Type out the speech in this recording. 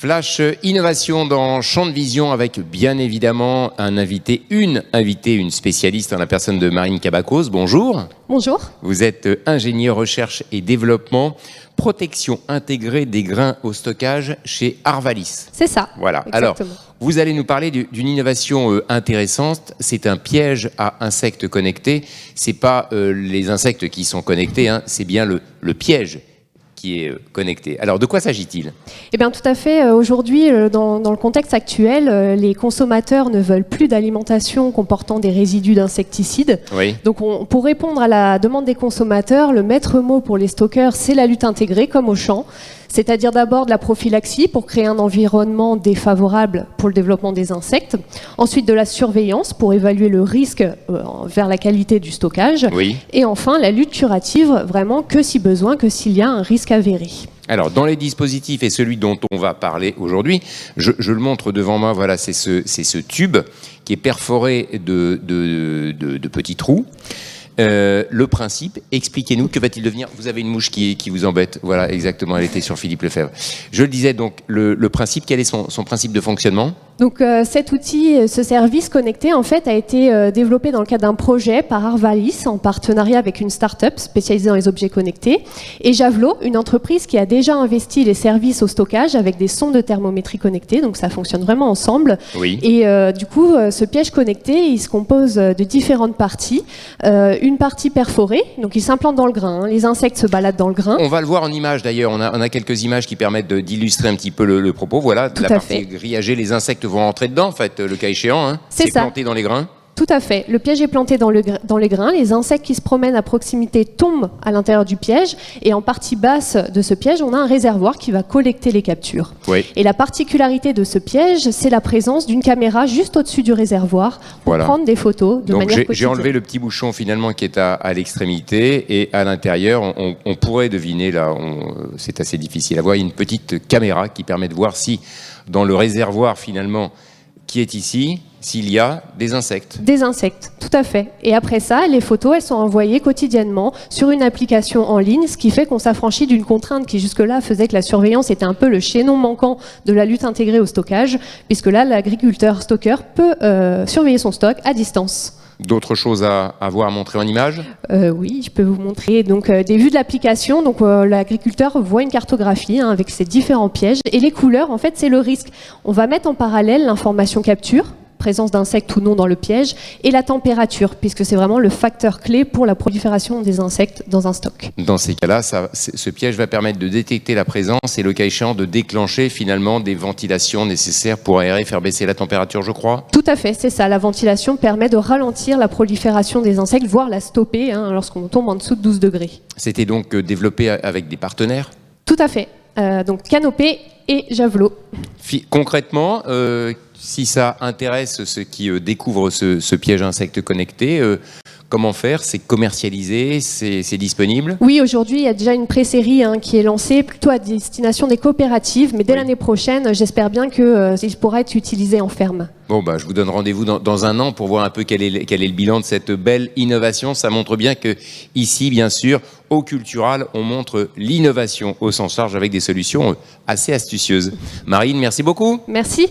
Flash Innovation dans Champ de Vision avec bien évidemment une invitée, une spécialiste en la personne de Marine Cabacos. Bonjour. Bonjour. Vous êtes ingénieur recherche et développement, protection intégrée des grains au stockage chez Arvalis. C'est ça. Voilà. Exactement. Alors, vous allez nous parler d'une innovation intéressante. C'est un piège à insectes connectés. C'est pas les insectes qui sont connectés, hein, c'est bien le piège qui est connecté. Alors, de quoi s'agit-il? Eh bien, tout à fait. Aujourd'hui, dans le contexte actuel, les consommateurs ne veulent plus d'alimentation comportant des résidus d'insecticides. Oui. Donc, pour répondre à la demande des consommateurs, le maître mot pour les stockeurs, c'est la lutte intégrée, comme au champ. C'est-à-dire d'abord de la prophylaxie pour créer un environnement défavorable pour le développement des insectes. Ensuite, de la surveillance pour évaluer le risque vers la qualité du stockage. Oui. Et enfin, la lutte curative, vraiment que si besoin, que s'il y a un risque avéré. Alors, dans les dispositifs et celui dont on va parler aujourd'hui, je le montre devant moi, voilà, c'est ce tube qui est perforé de petits trous. Le principe, expliquez-nous, que va-t-il devenir? Vous avez une mouche qui vous embête. Voilà, exactement, elle était sur Philippe Lefebvre. Je le disais, donc, le principe, quel est son principe de fonctionnement? Donc cet outil, ce service connecté, en fait, a été développé dans le cadre d'un projet par Arvalis en partenariat avec une start-up spécialisée dans les objets connectés et Javelot, une entreprise qui a déjà investi les services au stockage avec des sondes de thermométrie connectées. Donc ça fonctionne vraiment ensemble. Oui. Et du coup, ce piège connecté, il se compose de différentes parties. Une partie perforée, donc il s'implante dans le grain. Hein. Les insectes se baladent dans le grain. On va le voir en images d'ailleurs. On a quelques images qui permettent d'illustrer un petit peu le propos. Voilà, Tout la à partie fait. grillagée, les insectes vont rentrer dedans, en fait, le cas échéant. Hein. C'est ça. Planté dans les grains. Tout à fait. Le piège est planté dans les grains. Les insectes qui se promènent à proximité tombent à l'intérieur du piège. Et en partie basse de ce piège, on a un réservoir qui va collecter les captures. Oui. Et la particularité de ce piège, c'est la présence d'une caméra juste au-dessus du réservoir pour Voilà. prendre des photos de Donc manière j'ai quotidienne. enlevé le petit bouchon finalement qui est à l'extrémité et à l'intérieur, on pourrait deviner, là, c'est assez difficile à voir, il y a une petite caméra qui permet de voir si dans le réservoir finalement qui est ici, s'il y a des insectes. Des insectes, tout à fait. Et après ça, les photos, elles sont envoyées quotidiennement sur une application en ligne, ce qui fait qu'on s'affranchit d'une contrainte qui jusque-là faisait que la surveillance était un peu le chaînon manquant de la lutte intégrée au stockage, puisque là, l'agriculteur stockeur peut surveiller son stock à distance. D'autres choses à voir, à montrer en image? Oui, je peux vous montrer donc, des vues de l'application. Donc l'agriculteur voit une cartographie hein, avec ses différents pièges. Et les couleurs, en fait, c'est le risque. On va mettre en parallèle l'information capture, présence d'insectes ou non dans le piège, et la température, puisque c'est vraiment le facteur clé pour la prolifération des insectes dans un stock. Dans ces cas-là, ce piège va permettre de détecter la présence et le cas échéant de déclencher finalement des ventilations nécessaires pour aérer, faire baisser la température, je crois. Tout à fait, c'est ça. La ventilation permet de ralentir la prolifération des insectes, voire la stopper hein, lorsqu'on tombe en dessous de 12 degrés. C'était donc développé avec des partenaires? Tout à fait. Donc Canopée et Javelot. Concrètement, si ça intéresse ceux qui découvrent ce piège insecte connecté, comment faire? C'est commercialisé? C'est disponible? Oui, aujourd'hui, il y a déjà une pré-série hein, qui est lancée plutôt à destination des coopératives, mais dès l'année prochaine, j'espère bien qu'il pourra être utilisé en ferme. Bon, bah, je vous donne rendez-vous dans un an pour voir un peu quel est le bilan de cette belle innovation. Ça montre bien que ici, bien sûr, au Cultural, on montre l'innovation au sens large avec des solutions assez astucieuses. Marine, merci beaucoup. Merci.